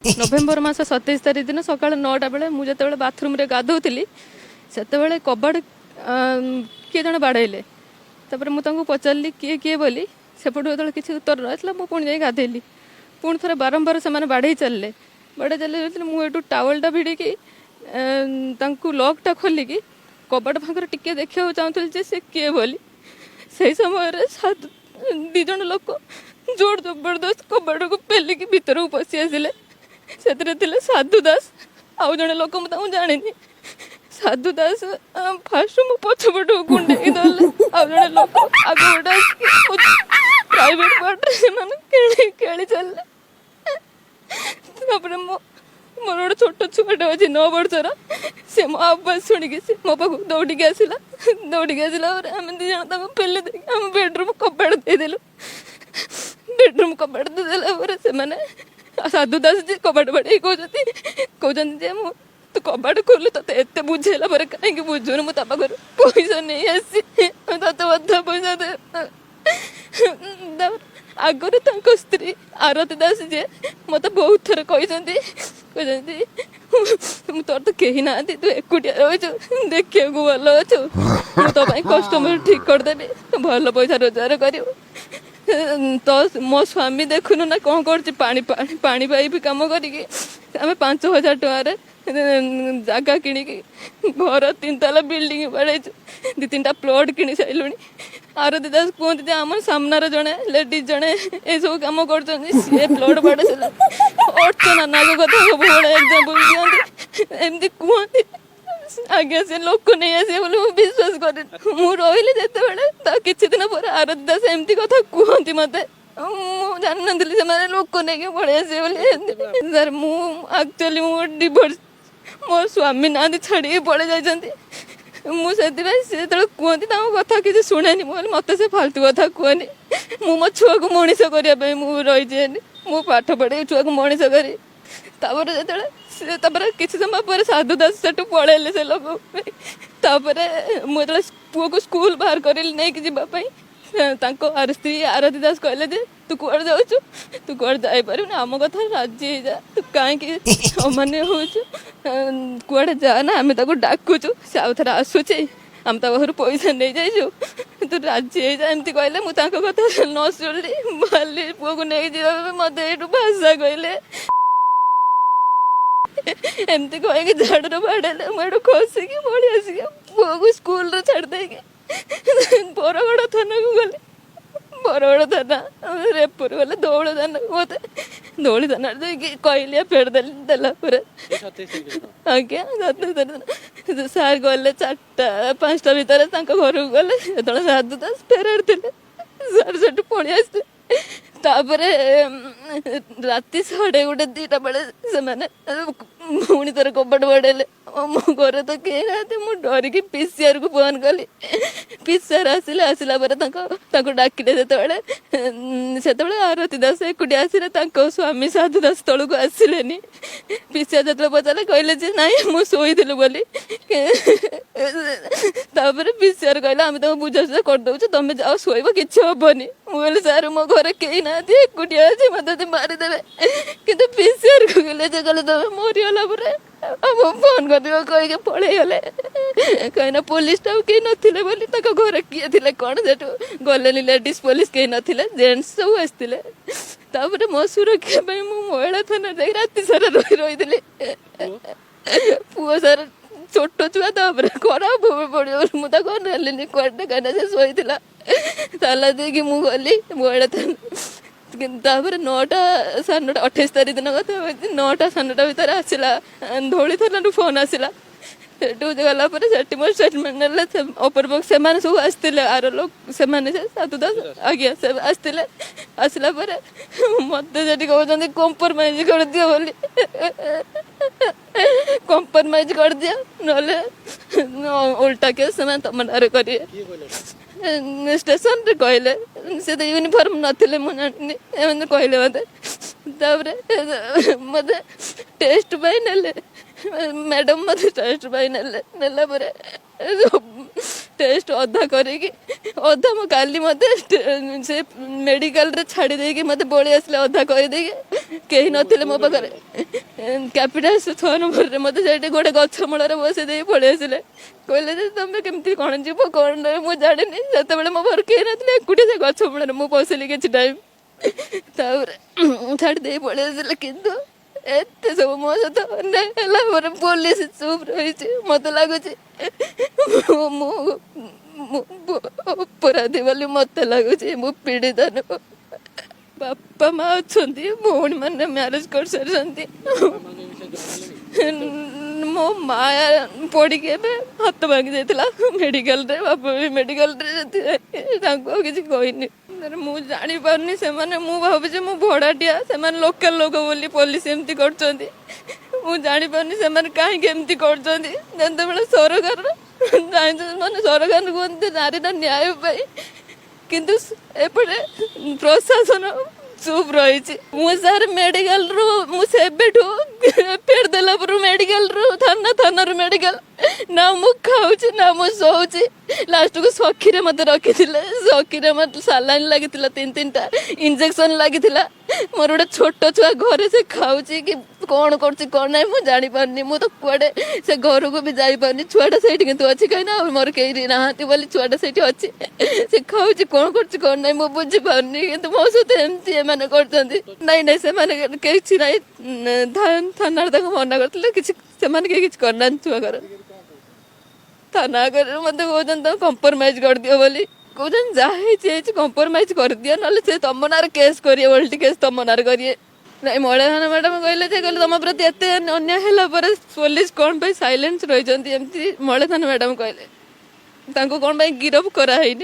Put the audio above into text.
नवेम्बर मास 27 तारीख दिन सका 9टा बेले मुझे बाथरूम रे गाधोली से कबाड़ किए जन बाड़े मुझे पचारि किए किए बोली सेपटू जो किसी उत्तर रहा मुझे जा गाधेली पुणी थे बारंबार से बाढ़े चलिए मुझे टावलटा भिड़िकी लॉकटा खोलिकी कबाड़ भागर टिके देखा चाहूली से किए बोली से समय दीज लोक जोर जबरदस्त कबाड़ को पेलिकी भीतर को पशि आसिले से साधु दास आउ जड़े लोक मुझे जानी साधु दास फास्ट मो पछपट कुंडे आउ जड़े लोक आग प्राइवेट पार्ट खेली चलले मोर गोटे छोट छुआटे अच्छे 9 वर्षर से मो आवाज शुणिकी मो पाक दौड़िकी आसला आम दी जन पेले आम बेडरूम कबाड़ देदेलु बेडरूम कबाड़ देदेला से साधु दास जी कबाड़ बाड़े कहते तू कबाड़ खोलु ते एत बुझेला कहीं बुझुन मुझे पैसा नहीं आसी तत अधा पैसा दे आगरे स्त्री आरती दास जी मत बहुत थर कहते तोर तो कहीं ना तू एकुटिया रही देखा भल अच्छु मुझे तो कस्टमर ठीक करदेवी भल पैसा रोजगार कर तो मो स्वामी देखुन ना कौन कर पानी पाइप कम करें 5,000 टकर जगह किणिकी घर 3 ताला बिल्डिंग बाड़े 2-3टा प्लॉट किणी सारे आरती दास कहते आम सामनार जड़े लेडीज जड़े ये सब कम कर प्लॉट बाड़े अर्चना नाग कथा सब बड़े एग्जाम्पल दिखती एमती कहती आज्ञा से लोक नहीं आसे बोले विश्वास कर रही किसी दिन पर आरती दास एमती कथा कहती मत जान नी लोक नहीं पड़े आसे बोले सर मुझे मो डिभोर्स मो स्वामी ना छाड़ी पड़े जाती मुझे कहती कथा किसी शुणेनि मत से फालतू कथा कहनी मो छुआ को मनीष करने रही मु पाठ पढ़े छुआ को मनीष करी किसी समय पर साधु दास से पलैले से लोग मुझे पुओ को स्कूल बाहर कर नहीं जावाई स्त्री आरती दास कहले जे तू कौड़ जाऊँ तू कौड़ जापर आम कथा राजी जा तू कहीं अमान्य हो कौड़े जा ना आम डाकुचु से आउ थे आसूचे आम घर पैसा नहीं जाइु तू राजी जा एमती कहले मुझे कथा न शुणिली बाली पुओ को नहीं जावा मत यू भाषा कहले एमती कहीकि झाड़ू बाड़े मुझे खसिकी पड़ी आसिक पुओ को स्कूल छाड़ देगी बरगड़ थाना को गले बरगड़ थाना रेपुर गले दौड़ थाना मत दौड़ी थाना कहलिया फेर देला आज्ञा सार गले 4टा-5टा भितर घर को गले जो साधु दास फेरार थे सार से पलि आसते राति 1:30-2टा बेले से पुणी थर कबाड़ बाड़े मो घर तो कहीं ना मुझे डरिकी पीसीआर को फोन कली पीसीआर आसला डाकिले से आरती दास एकुटिया आसिले स्वामी साधु दास तल को आसिले पीसीआर जो पचारे कहले ना मुझे शोल बोली पीसीआर कहला आम तुम बुझाशुझा करदे तुम जाओ शोब कि हेनी मुझे सार मो घर कहीं ना एकुटिया अच्छे मत मारिदेवे कि पीसीआर को कहले तुम मरीगला फोन कर कहीकि पलैगले कहीं पुलिस टाइम कहीं नथिले बोली घर किए थे कौन से गले लेडीज पुलिस कहीं नथिले जेन्ट्स सब आसते मो सुरक्षा महिला थाना जाए राति सारा रही पुओ सार छोट छुआ खराब पड़ो मुझे कहली कड़े कहीं से शोला ताला देकी मुझे गली महिला थाना 9टा 9:30 28 तारीख दिन कथा 9टा 9:30 भितर आसला धौली थाना फोन आसला गला मो स्टेटमेंट ने अपर बक्स से सब आसते आर लोक से साधु दास आज्ञा से आसते आसला मत कहते कम्प्रोमाइज कर दियो बोली कम्प्रोमाइज कर दिया ना उल्टा केस तुम नारे करेंगे स्टेशन रे कहले से तो यूनिफॉर्म नथिले मु जानि कहले मत टेस्ट नेले मैडम मत टेस्ट नेला टेस्ट अधा करिकी अधा मो काली मते से मेडिकल रे छाड़ी देकी मते बोली आसले अधा कहि देकी केही नथिले मो पाखरे कैपिटल 6 नंबर रे मते सेठी गोटे गछ मूल रे बसे देई पळि आसले कहले जे तुम केमती कोन जीव कोन मु जानिनी सेते बेले मो घर केही नथिले एकुटी से गछ मूल रे मु बसली किछि टाइम छाड़ी दे पळि आसले किंतु एते सब मो सहित अन्याय ହେଲା ପରେ पुलिस चुप रही मत लगुच अपराधी बोली मत लगुच मु पीड़ित नुह बापा माँ अच्छा भौणी मैंने म्यारेज कर सारी मो माँ पड़ी हाथ भांगी जाता मेडिकल रे बापा भी मेडिकल किसी कहनी मु जानी पारनी से मु भावुचे मु भड़ाटिया से लोकल लोक बोली पुलिस एमती कर जानी पारनी से कहीं एमती कर सरकार माने सरकार कहते नारी न्याय पाई किंतु एपटे प्रशासन चुप रही मुझे मेडिकल रु मुझे पेड़ देला पर मेडिकल रु थाना रु मेडिकल ना मु खाऊची ना मु सोऊची लास्ट को सखी रे मते रखी सखी रे मते सालाइन लगी 3-3टा इंजेक्शन लगी मोर गोटे छोट छुआ घरे से खाऊची कि कौन कर कौन ना मुझे जानी पारनी मु तो कुआडे से घर को भी जाई पारनी छुआटा सेठी किंतु अच्छी कहीं ना मोर कहीं नहांती बोली छुआटा सेठी अच्छी से खाऊची कौन कर कौन ना मु बुझी पारनी किंतु मो सहित एमती एमाने करछंती नहीं नहीं से माने किछि नहीं थाना मना करथिले किछि से माने किछि करना छुआ घर थाना कर मत कहते कंप्रोमाइज कर दियो बोली कहते जहाँ कंप्रोमाइज कर दियो ना से तुम नार केस करिए वोल्टी केस तुम नार करिए नहीं मौलिया थाना मैडम कहले कहले तुम प्रति एत अन्याय है पुलिस कौन साइलेंस रही मौलिया थाना मैडम कहले कौन गिरफ कराई।